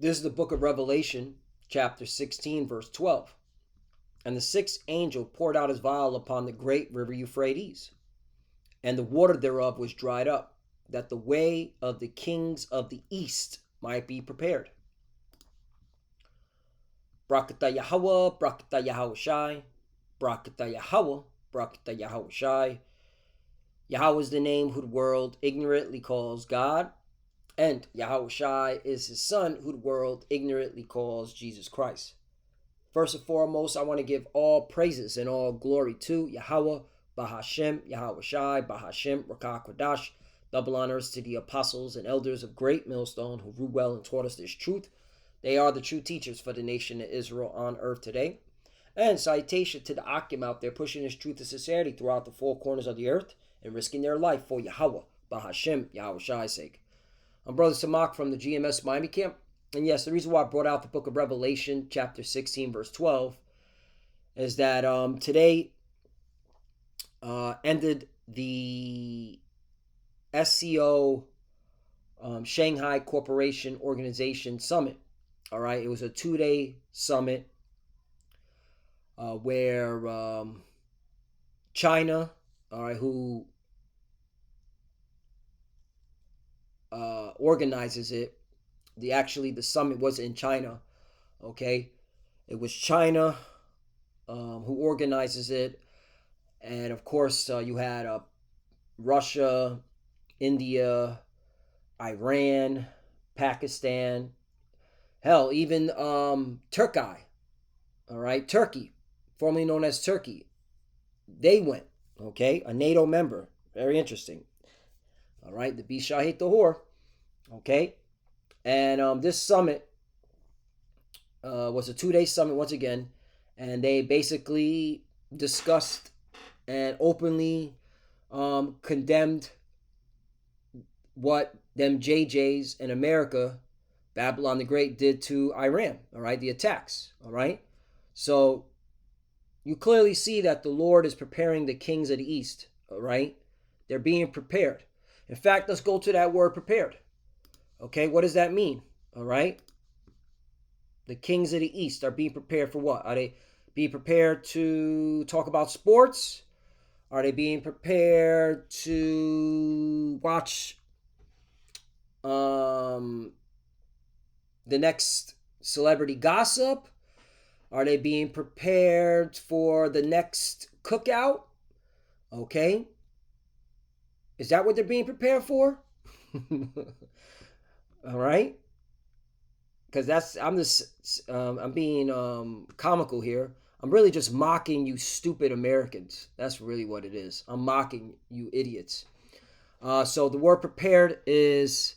This is the book of Revelation, chapter 16, verse 12. And the sixth angel poured out his vial upon the great river Euphrates, and the water thereof was dried up, that the way of the kings of the east might be prepared. Brakata Yahweh, Brakata Yahweh Shai, Brakata Yahweh, Brakata Yahweh Shai. Yahweh is the name who the world ignorantly calls God, and Yahweh Shai is his son who the world ignorantly calls Jesus Christ. First and foremost, I want to give all praises and all glory to Yahweh, Bahashem, Yahweh Shai, Bahashem, Rakah Kodash. Double honors to the apostles and elders of Great Millstone who ruled well and taught us this truth. They are the true teachers for the nation of Israel on earth today. And citation to the Akim out there pushing this truth and sincerity throughout the four corners of the earth and risking their life for Yahweh, Bahashem, Yahweh Shai's sake. I'm Brother Samak from the GMS Miami camp. And yes, the reason why I brought out the book of Revelation, chapter 16, verse 12, is that today ended the SCO Shanghai Corporation Organization Summit. All right, it was a 2-day summit where China, all right, who organizes it. The summit was in China. Okay, it was China who organizes it, and of course you had Russia, India, Iran, Pakistan, hell, even Turkey. All right, Turkey, formerly known as Turkey, they went. Okay, a NATO member. Very interesting. All right, the Bisha hate the whore. Okay, and this summit was a 2-day summit once again, and they basically discussed and openly condemned what them JJs in America, Babylon the Great, did to Iran. All right, the attacks. All right, so you clearly see that the Lord is preparing the kings of the East. All right, they're being prepared. In fact, let's go to that word prepared. Okay, what does that mean? All right, the kings of the East are being prepared for what? Are they being prepared to talk about sports? Are they being prepared to watch the next celebrity gossip? Are they being prepared for the next cookout? Okay, is that what they're being prepared for? All right, because I'm being comical here. I'm really just mocking you stupid Americans. That's really what it is. I'm mocking you idiots. So the word prepared is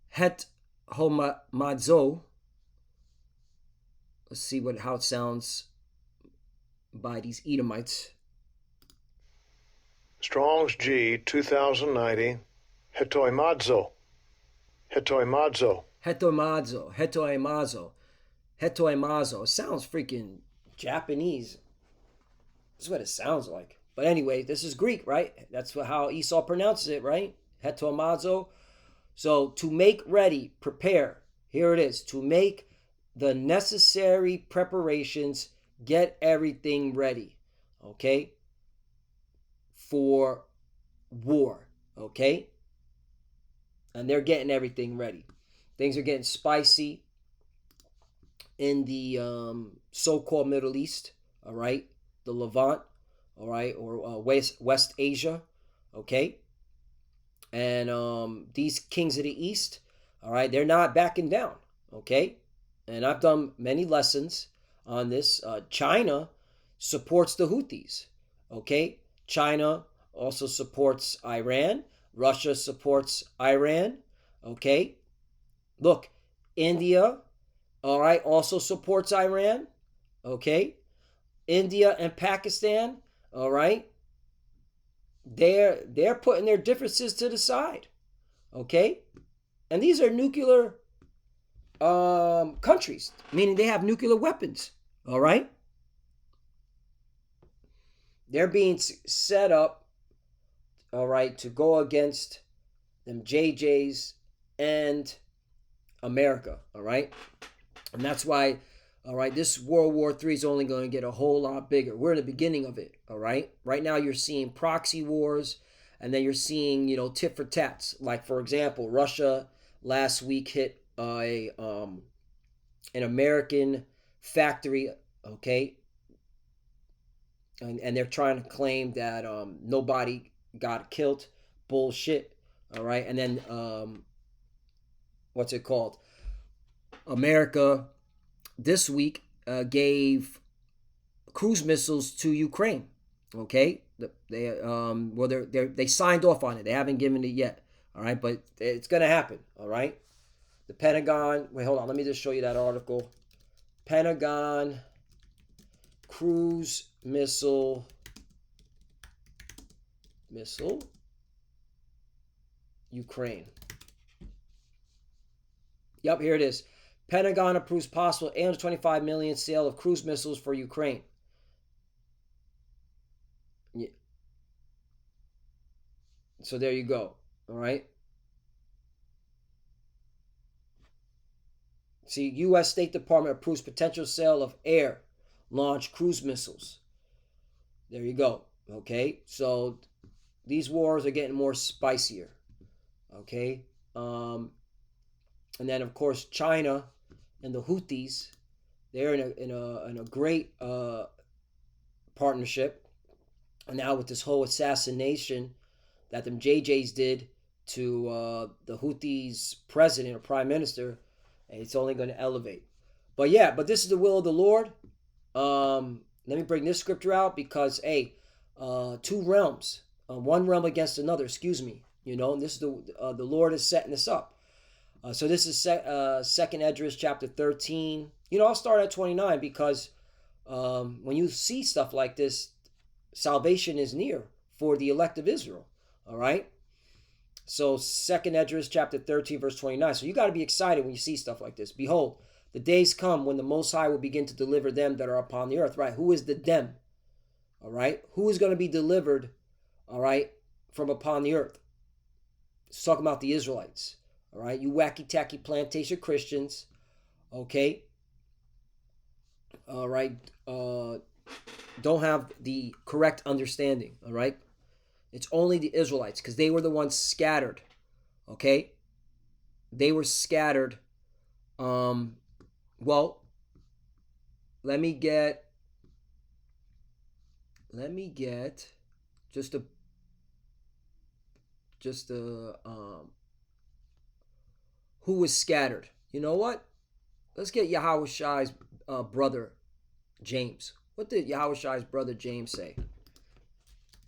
het homadzo. Let's see how it sounds by these Edomites. Strong's G 2090 hetoimadzo. Hetoimadzo. Hetoimazo. Hetoimazo. Hetoimazo. It sounds freaking Japanese. That's what it sounds like. But anyway, this is Greek, right? That's how Esau pronounces it, right? Hetoimazo. So to make ready, prepare. Here it is. To make the necessary preparations, get everything ready. Okay? For war. Okay? And they're getting everything ready. Things are getting spicy in the so-called Middle East, all right? The Levant, all right? Or West Asia, okay? And these kings of the East, all right, they're not backing down, okay? And I've done many lessons on this. China supports the Houthis, okay? China also supports Iran. Russia supports Iran, okay? Look, India, all right, also supports Iran, okay? India and Pakistan, all right? They're putting their differences to the side, okay? And these are nuclear countries, meaning they have nuclear weapons, all right? They're being set up, all right, to go against them JJs and America. All right, and that's why. All right, this World War III is only going to get a whole lot bigger. We're in the beginning of it. All right, right now you're seeing proxy wars, and then you're seeing tit for tats. Like for example, Russia last week hit an American factory. Okay, and they're trying to claim that nobody got killed. Bullshit. All right, and then what's it called? America this week gave cruise missiles to Ukraine. Okay, they signed off on it. They haven't given it yet. All right, but it's gonna happen. All right. The Pentagon. Wait, hold on. Let me just show you that article. Pentagon cruise missile Ukraine. Yep, here it is. Pentagon approves possible 825 million sale of cruise missiles for Ukraine. Yeah. So there you go. All right. See, U.S. State Department approves potential sale of air launch cruise missiles. There you go. Okay. So these wars are getting more spicier. Okay. And then of course China and the Houthis, they're in a great partnership. And now with this whole assassination that them JJs did to the Houthis president or prime minister, it's only going to elevate. But yeah, but this is the will of the Lord. Let me bring this scripture out because two realms, one realm against another. Excuse me. And this is the Lord is setting this up. So this is Second Esdras chapter 13. I'll start at 29 because when you see stuff like this, salvation is near for the elect of Israel. All right. So Second Esdras chapter 13 verse 29. So you got to be excited when you see stuff like this. Behold, the days come when the Most High will begin to deliver them that are upon the earth. Right? Who is the them? All right. Who is going to be delivered? All right, from upon the earth. It's talking about the Israelites. All right, you wacky tacky plantation Christians. Okay. All right. Don't have the correct understanding. All right. It's only the Israelites because they were the ones scattered. Okay. They were scattered. Well, let me get just a who was scattered. You know what? Let's get Yahushai's brother James. What did Yahushai's brother James say?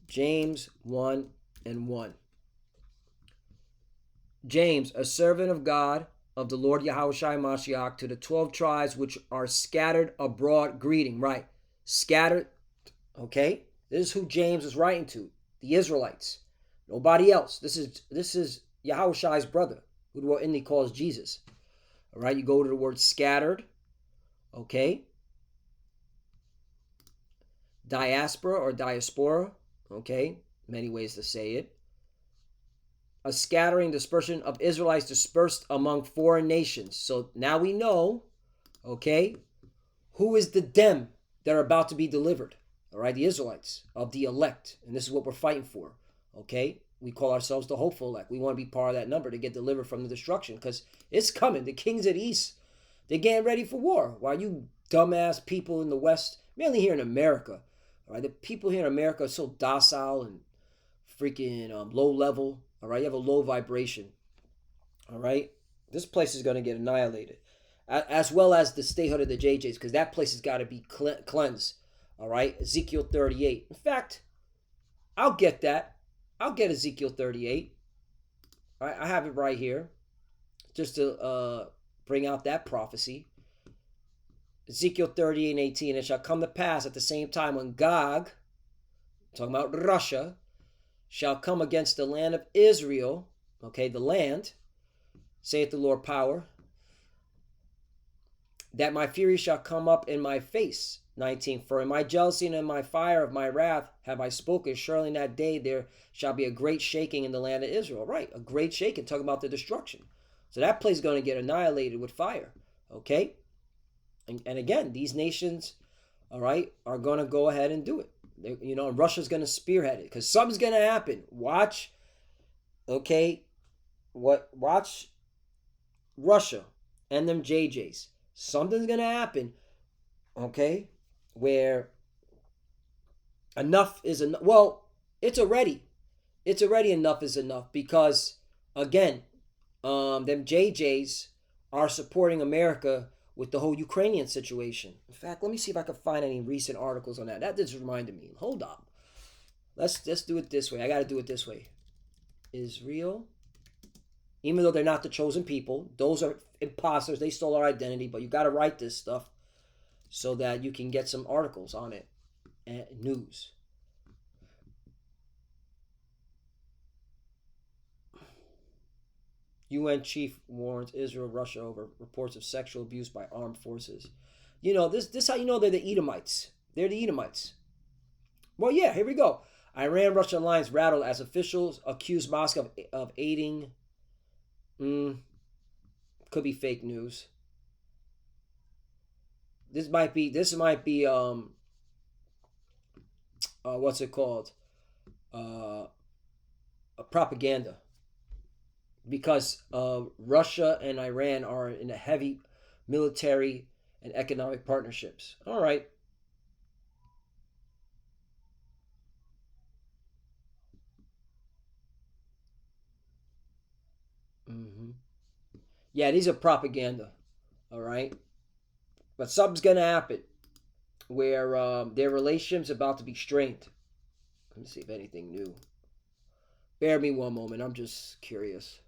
James 1:1. James, a servant of God, of the Lord Yahushai Mashiach, to the 12 tribes which are scattered abroad, greeting. Right. Scattered. Okay. This is who James is writing to. The Israelites. Nobody else. This is Yahushai's brother, who what Indy calls Jesus. All right. You go to the word scattered. Okay. Diaspora or diaspora. Okay. Many ways to say it. A scattering, dispersion of Israelites dispersed among foreign nations. So now we know, okay, who is the them that are about to be delivered. All right, the Israelites of the elect. And this is what we're fighting for. Okay, we call ourselves the hopeful elect. We want to be part of that number to get delivered from the destruction because it's coming. The kings at east, they're getting ready for war. While you dumbass people in the West, mainly here in America, all right, the people here in America are so docile and freaking low level. All right, you have a low vibration. All right, this place is going to get annihilated, as well as the statehood of the JJs, because that place has got to be cleansed. All right, Ezekiel 38. In fact, I'll get that. I'll get Ezekiel 38. All right, I have it right here, just to bring out that prophecy. Ezekiel 38:18. It shall come to pass at the same time when Gog, talking about Russia, shall come against the land of Israel, okay, the land, saith the Lord power, that my fury shall come up in my face. 19. For in my jealousy and in my fire of my wrath have I spoken. Surely in that day there shall be a great shaking in the land of Israel. Right, a great shaking, talking about the destruction. So that place is going to get annihilated with fire. Okay? And again, these nations, all right, are going to go ahead and do it. And Russia's going to spearhead it because something's going to happen. Watch, okay, watch Russia and them JJs. Something's going to happen, okay, where enough is enough. Well, it's already enough is enough because, again, them JJs are supporting America with the whole Ukrainian situation. In fact, let me see if I can find any recent articles on that. That just reminded me. Hold up. Let's do it this way. I got to do it this way. Israel, even though they're not the chosen people, those are imposters. They stole our identity, but you got to write this stuff so that you can get some articles on it and news. UN chief warns Israel, Russia over reports of sexual abuse by armed forces. This how you know they're the Edomites. They're the Edomites. Well, yeah, here we go. Iran-Russia alliance rattled as officials accuse Moscow of aiding. Could be fake news. This might be. What's it called? A propaganda. Because Russia and Iran are in a heavy military and economic partnerships. All right. Mm-hmm. Yeah, these are propaganda. All right. But something's going to happen where their relationship's about to be strained. Let me see if anything new. Bear me one moment. I'm just curious.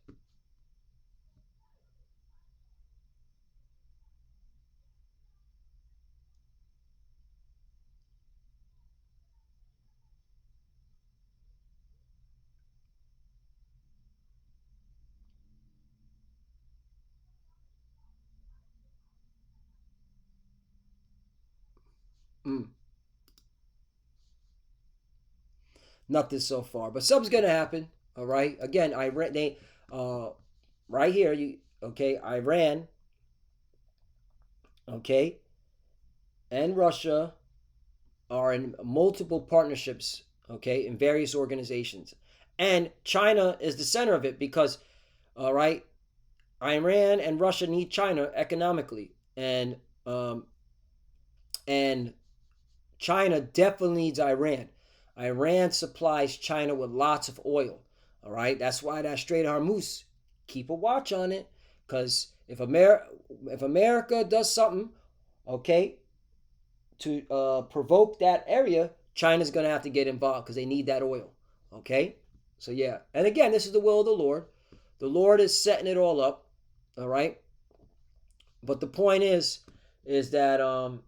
Mm. Nothing so far, but something's gonna happen. All right. Again, uh, right here. Iran, okay, and Russia are in multiple partnerships, okay, in various organizations, and China is the center of it because, all right, Iran and Russia need China economically, um, and China definitely needs Iran. Iran supplies China with lots of oil. All right, that's why that Strait of Hormuz. Keep a watch on it, because if America does something, okay, to provoke that area, China's gonna have to get involved because they need that oil. Okay, so yeah, and again, this is the will of the Lord. The Lord is setting it all up. All right, but the point is that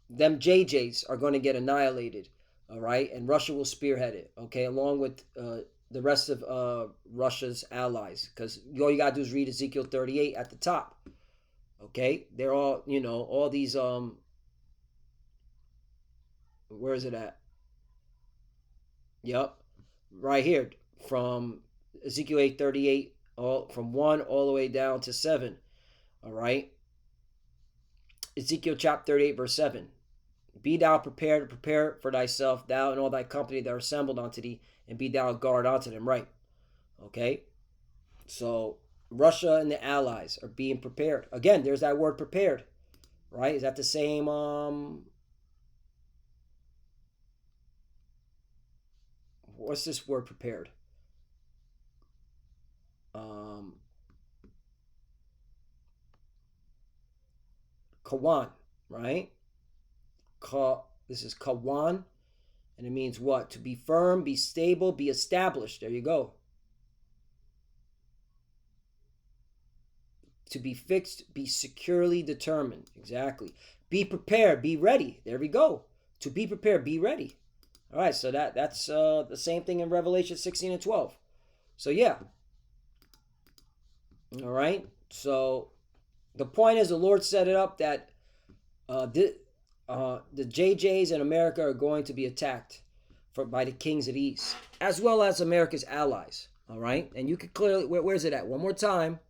them JJs are going to get annihilated, all right, and Russia will spearhead it, okay, along with the rest of Russia's allies, because all you gotta do is read Ezekiel 38 at the top, okay. They're all all these where is it at? Yep, right here from Ezekiel 8:38, all from 1 all the way down to 7, all right. Ezekiel chapter 38 verse 7. Be thou prepared, prepare for thyself, thou and all thy company that are assembled unto thee, and be thou a guard unto them. Right. Okay. So Russia and the allies are being prepared. Again, there's that word prepared. Right? Is that the same what's this word prepared? Um Kawan, right? This is Kawan, and it means what? To be firm, be stable, be established. There you go. To be fixed, be securely determined. Exactly. Be prepared, be ready. There we go. To be prepared, be ready. All right, so that's the same thing in Revelation 16 and 12. So yeah. All right. So the point is, the Lord set it up that the JJs in America are going to be attacked by the kings of the East, as well as America's allies. All right, and you can clearly where's it at? One more time.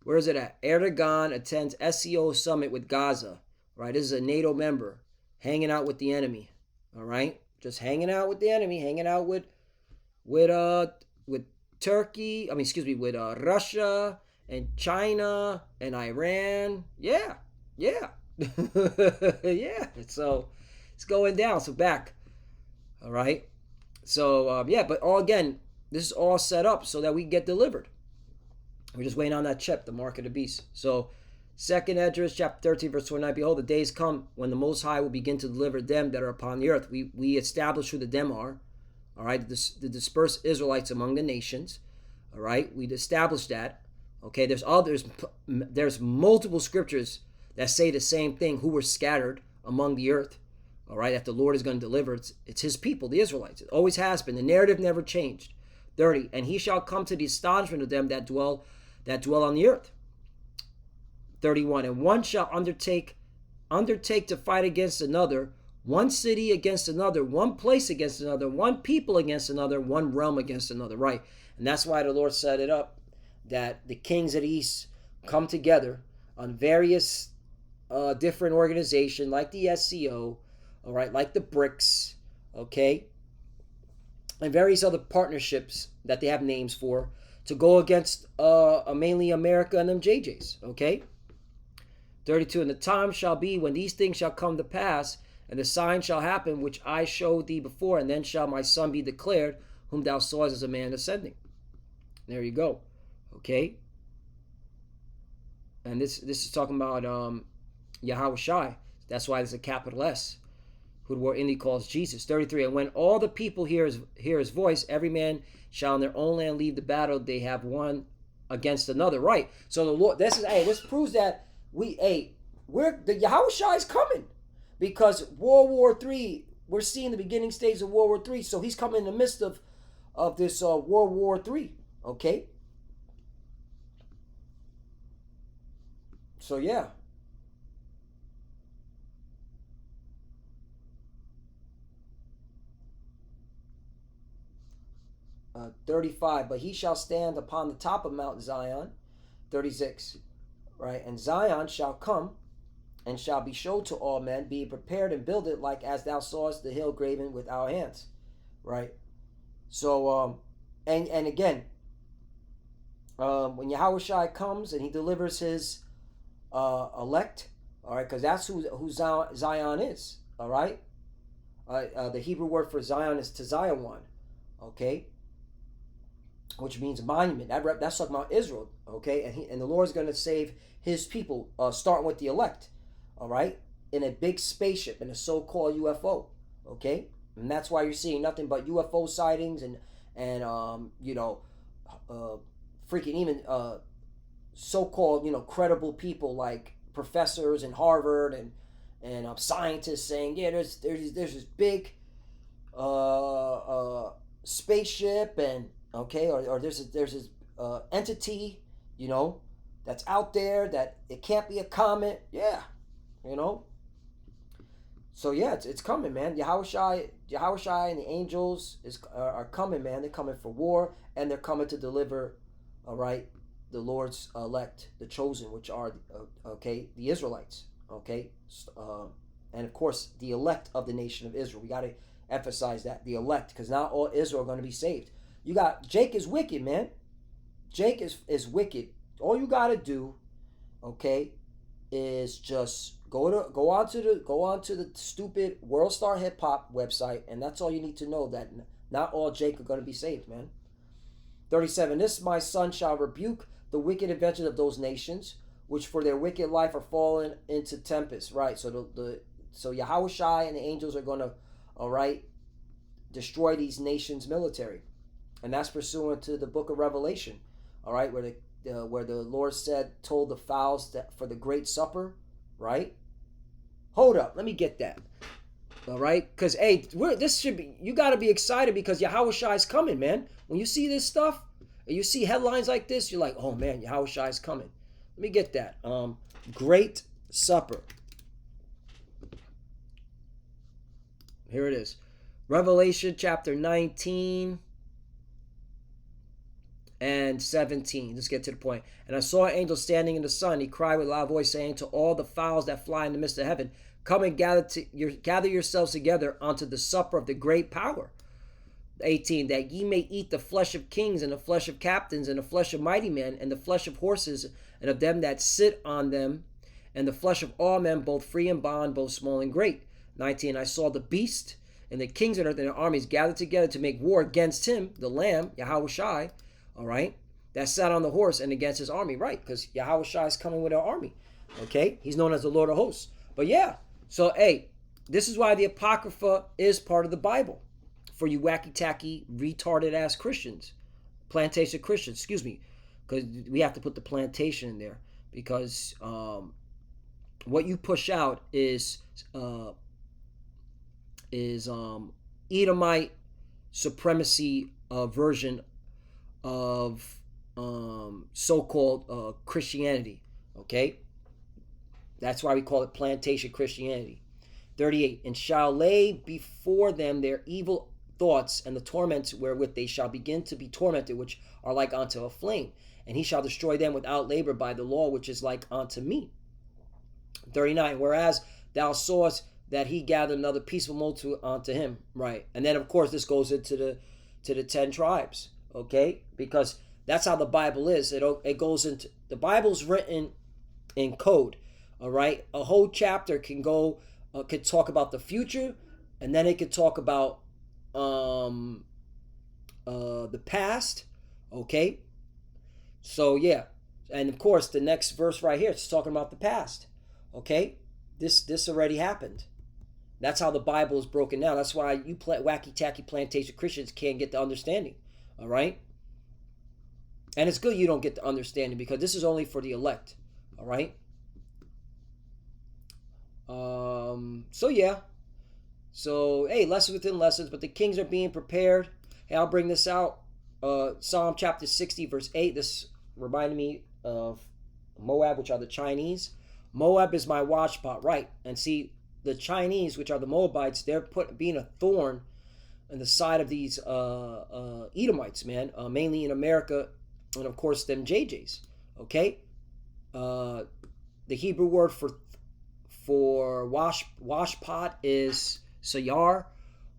Where is it at? Erdogan attends SCO summit with Gaza. Right, this is a NATO member hanging out with the enemy. All right, just hanging out with the enemy, hanging out with with Turkey. I mean, excuse me, with Russia and China and Iran. Yeah, yeah, yeah. So it's going down. So back. All right. So yeah, but all again, this is all set up so that we get delivered. We're just waiting on that chip, the mark of the beast. So, second Esdras, chapter 13, verse 29. Behold, the days come when the Most High will begin to deliver them that are upon the earth. We establish who the them are. All right, the dispersed Israelites among the nations. All right, we'd established that. Okay, there's multiple scriptures that say the same thing. Who were scattered among the earth. All right, that the Lord is going to deliver. It's His people, the Israelites. It always has been. The narrative never changed. 30. And he shall come to the astonishment of them that dwell on the earth. 31. And one shall undertake to fight against another, one city against another, one place against another, one people against another, one realm against another. Right. And that's why the Lord set it up that the kings of the east come together on various different organizations like the SCO, all right, like the BRICS, okay, and various other partnerships that they have names for to go against mainly America and them JJs, okay? 32, and the time shall be when these things shall come to pass, and the sign shall happen which I showed thee before, and then shall my son be declared, whom thou sawest as a man ascending. There you go, okay? And this is talking about Yahweh Shai. That's why there's a capital S, who the word Indy calls Jesus. 33, and when all the people hear his voice, every man shall in their own land leave the battle they have one against another. Right. So the Lord, this proves that we're the Yahweh Shai is coming, because World War III, we're seeing the beginning stage of World War III. So he's coming in the midst of this World War III. Okay. So yeah. 35, but he shall stand upon the top of Mount Zion. 36, right? And Zion shall come and shall be showed to all men, being prepared and builded like as thou sawest the hill graven with our hands, right? So, and again, when Yahweh Shai comes and he delivers his elect, all right, because that's who Zion is, all right? The Hebrew word for Zion is Tzion, okay? Which means monument. That's talking about Israel, okay? And the Lord's going to save his people, starting with the elect, all right? In a big spaceship, in a so-called UFO, okay? And that's why you're seeing nothing but UFO sightings and freaking even so-called credible people like professors in Harvard and scientists saying, yeah, there's this big spaceship and okay, or there's this entity, that's out there that it can't be a comet. Yeah, you know. So yeah, it's coming, man. Yahweh Shai and the angels are coming, man. They're coming for war, and they're coming to deliver, all right, the Lord's elect, the chosen, which are the Israelites, okay, and of course the elect of the nation of Israel. We got to emphasize that, the elect, because not all Israel are going to be saved. You got Jake is wicked, man. Jake is wicked. All you got to do, okay, is just go onto the stupid World Star Hip Hop website, and that's all you need to know, that not all Jake are going to be saved, man. 37, this my son shall rebuke the wicked inventions of those nations, which for their wicked life are fallen into tempest. Right. So so Yahweh Shai and the angels are going to, all right, destroy these nations' military, and that's pursuant to the book of Revelation, all right, where the Lord told the fowls that for the great supper, right? Hold up, let me get that. All right, because hey, you got to be excited because Yahweh Shai is coming, man. When you see this stuff and you see headlines like this, you're like, oh man, Yahweh Shai is coming. Let me get that. Great supper. Here it is. Revelation chapter 19. and 17. Let's get to the point. And I saw an angel standing in the sun. He cried with a loud voice, saying to all the fowls that fly in the midst of heaven, come and gather yourselves together unto the supper of the great power. 18. That ye may eat the flesh of kings, and the flesh of captains, and the flesh of mighty men, and the flesh of horses, and of them that sit on them, and the flesh of all men, both free and bond, both small and great. 19. I saw the beast and the kings of earth and their armies gathered together to make war against him, the Lamb, Yahushai, all right, that sat on the horse, and against his army, right? Because Yahushua is coming with an army, okay? He's known as the Lord of hosts. But yeah, so hey, this is why the Apocrypha is part of the Bible for you wacky tacky retarded ass Christians, plantation Christians, excuse me, because we have to put the plantation in there because what you push out is Edomite supremacy version of so-called Christianity, okay? That's why we call it plantation Christianity. 38, and shall lay before them their evil thoughts and the torments wherewith they shall begin to be tormented, which are like unto a flame. And he shall destroy them without labor by the law, which is like unto me. 39, whereas thou sawest that he gathered another peaceful multitude unto him. Right. And then, of course, this goes into the 10 tribes, okay? Because that's how the Bible is. It goes into, the Bible's written in code, all right? A whole chapter can go, could talk about the future, and then it could talk about the past, okay? So, yeah. And, of course, the next verse right here, it's talking about the past, okay? This already happened. That's how the Bible is broken down. That's why you wacky tacky plantation Christians can't get the understanding. All right? And it's good you don't get the understanding because this is only for the elect. All right? So yeah. So hey, lessons within lessons, but the kings are being prepared. Hey, I'll bring this out. Psalm chapter 60, verse 8. This reminded me of Moab, which are the Chinese. Moab is my watchpot, right? And see, the Chinese, which are the Moabites, they're being a thorn in the side of these Edomites, man, mainly in America, and of course them JJs. Okay, the Hebrew word for washpot is sayar,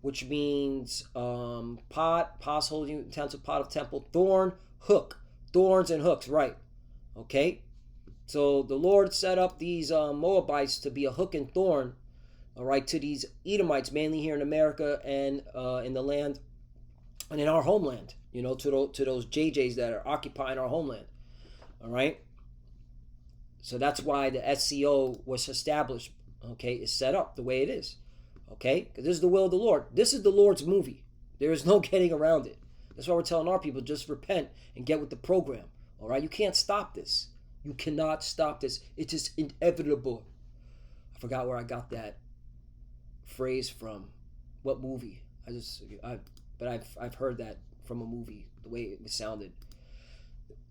which means pot, pos holding utensil, pot of temple, thorn, hook, thorns and hooks, right? Okay, so the Lord set up these Moabites to be a hook and thorn, all right, to these Edomites, mainly here in America and in the land and in our homeland, you know, to those JJs that are occupying our homeland, all right? So that's why the SCO was established, okay, is set up the way it is, okay? Because this is the will of the Lord. This is the Lord's movie. There is no getting around it. That's why we're telling our people, just repent and get with the program, all right? You can't stop this. You cannot stop this. It is inevitable. I forgot where I got that phrase from. What movie? But I've heard that from a movie, the way it sounded,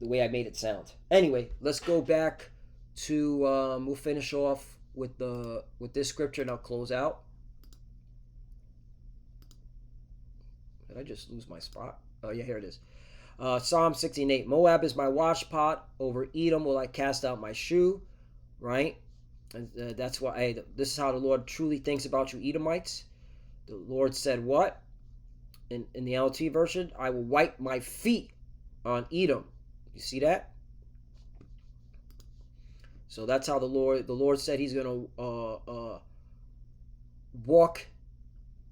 the way I made it sound. Anyway, let's go back to we'll finish off with this scripture and I'll close out. Did I just lose my spot? Oh yeah, here it is. Psalm 16:8. Moab is my washpot, over Edom will I cast out my shoe. Right? And that's why this is how the Lord truly thinks about you Edomites. The Lord said what? In the LT version, I will wipe my feet on Edom. You see that? So that's how the Lord said he's going to walk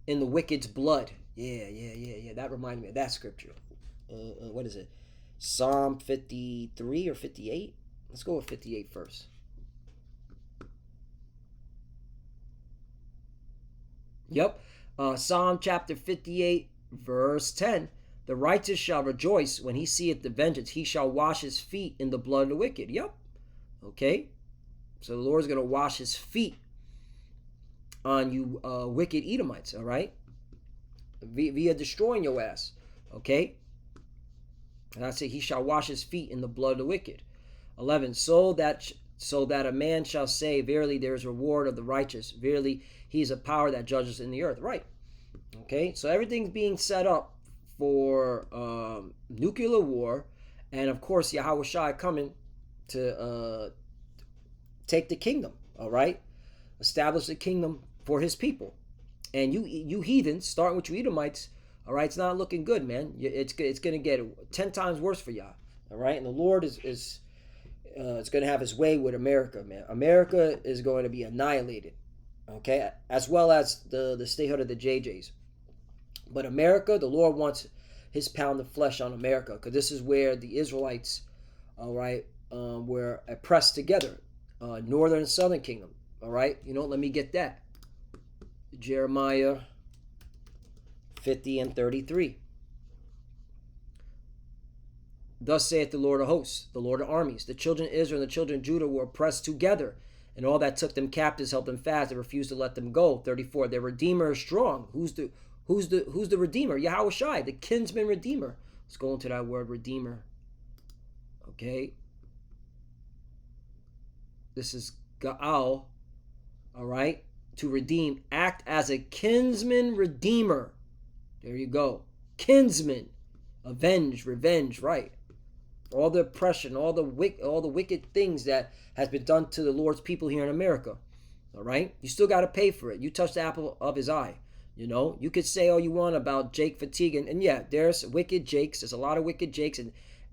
in the wicked's blood. Yeah. That reminded me of that scripture. What is it? Psalm 53 or 58? Let's go with 58 first. Yep. Psalm chapter 58, verse 10. The righteous shall rejoice when he seeth the vengeance. He shall wash his feet in the blood of the wicked. Yep. Okay. So the Lord's going to wash his feet on you wicked Edomites, all right? Via destroying your ass. Okay. And I say he shall wash his feet in the blood of the wicked. 11. So that a man shall say, verily there is reward of the righteous. Verily he is a power that judges in the earth. Right. Okay. So everything's being set up for nuclear war And of course, Yahweh Shai coming to take the kingdom, all right? Establish the kingdom for his people. And you heathens, starting with you Edomites, all right, it's not looking good, man. It's going to get 10 times worse for y'all, all right? And the Lord is going to have his way with America, man. America is going to be annihilated, okay? As well as the statehood of the JJs. But America, the Lord wants his pound of flesh on America, because this is where the Israelites, all right, were oppressed together, northern and southern kingdom, all right? Let me get that. Jeremiah 50 and 33. Thus saith the Lord of hosts, the Lord of armies, the children of Israel and the children of Judah were oppressed together, and all that took them captives held them fast. They refused to let them go. 34. Their Redeemer is strong. Who's the Redeemer? Yahweh Shai, the kinsman Redeemer. Let's go into that word Redeemer. Okay. This is Gaal. All right. To redeem. Act as a kinsman Redeemer. There you go. Kinsman. Avenge, revenge, right. All the oppression, all the wicked things that has been done to the Lord's people here in America. All right? You still got to pay for it. You touched the apple of his eye. You could say all you want about Jake fatigue. And yeah, there's wicked Jakes. There's a lot of wicked Jakes.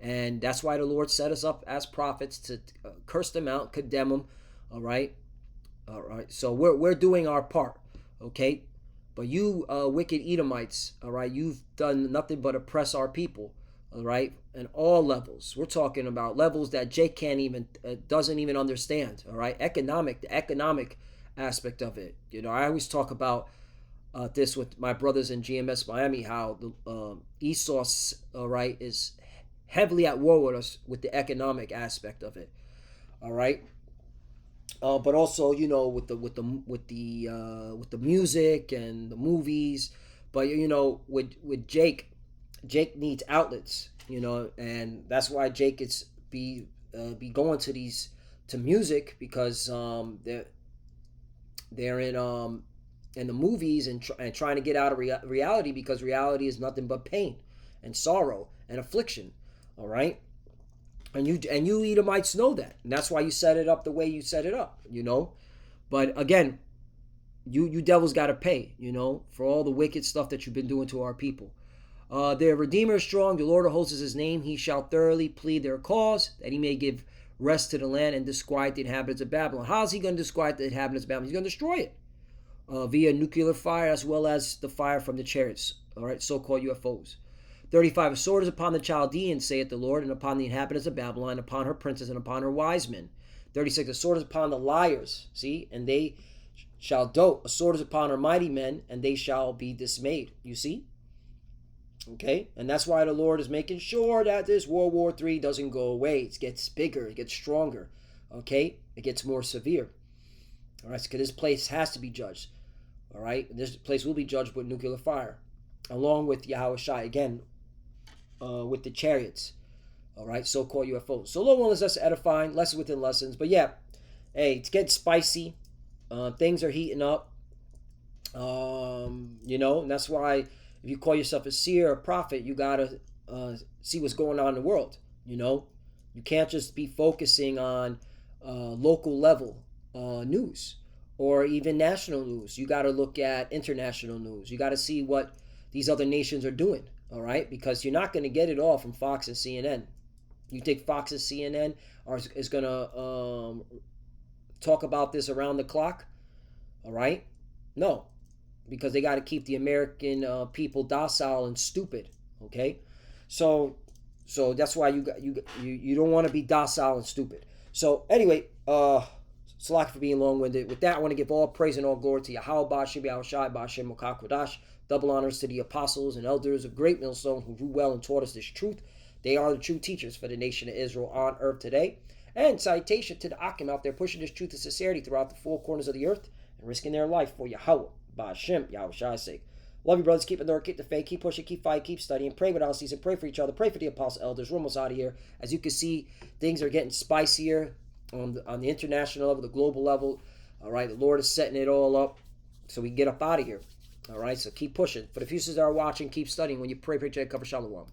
And that's why the Lord set us up as prophets to curse them out, condemn them. All right? All right. So we're doing our part. Okay? But you wicked Edomites, all right, you've done nothing but oppress our people, all right, in all levels. We're talking about levels that Jake doesn't even understand, all right. The economic aspect of it. I always talk about this with my brothers in GMS Miami, how the Esau, all right, is heavily at war with us with the economic aspect of it, all right. But also, with the music and the movies. But with Jake needs outlets. And that's why Jake is be going to music, because they're in the movies and trying to get out of reality, because reality is nothing but pain and sorrow and affliction. All right. And you Edomites know that. And that's why you set it up the way you set it up, But again, you devils got to pay, for all the wicked stuff that you've been doing to our people. Their Redeemer is strong. The Lord of hosts is his name. He shall thoroughly plead their cause, that he may give rest to the land and disquiet the inhabitants of Babylon. How's he going to disquiet the inhabitants of Babylon? He's going to destroy it via nuclear fire, as well as the fire from the chariots, all right, so-called UFOs. 35. A sword is upon the Chaldeans, saith the Lord, and upon the inhabitants of Babylon, upon her princes, and upon her wise men. 36. A sword is upon the liars, see, and they shall dote. A sword is upon her mighty men, and they shall be dismayed. You see? Okay? And that's why the Lord is making sure that this World War III doesn't go away. It gets bigger. It gets stronger. Okay? It gets more severe. All right? Because this place has to be judged. All right? This place will be judged with nuclear fire, along with Yahweh Shai. Again, with the chariots, all right, so-called UFOs. So Lord willing, us edifying, lesson within lessons. But yeah, hey, it's getting spicy. Things are heating up. And that's why if you call yourself a seer or a prophet, you gotta see what's going on in the world. You can't just be focusing on local level news or even national news. You gotta look at international news. You gotta see what these other nations are doing. All right, because you're not going to get it all from Fox and CNN. You think Fox and CNN is going to talk about this around the clock? All right, no, because they got to keep the American people docile and stupid. Okay, so that's why you don't want to be docile and stupid. So anyway, Salak for being long-winded. With that, I want to give all praise and all glory to Yahweh Ba'Shem Yahushai Ba'Shem Mokakwadash. Double honors to the apostles and elders of Great Millstone who grew well and taught us this truth. They are the true teachers for the nation of Israel on earth today. And citation to the Akim out there pushing this truth and sincerity throughout the four corners of the earth and risking their life for Yahweh Ba'Shem Yahushua's sake. Love you, brothers. Keep it there. Keep the faith. Keep pushing. Keep fighting. Keep studying. Pray without ceasing. Pray for each other. Pray for the apostle elders. We're almost out of here. As you can see, things are getting spicier on the international level, the global level. All right, the Lord is setting it all up so we can get up out of here. All right, so keep pushing. For the futures that are watching, keep studying. When you pray, cover shalom.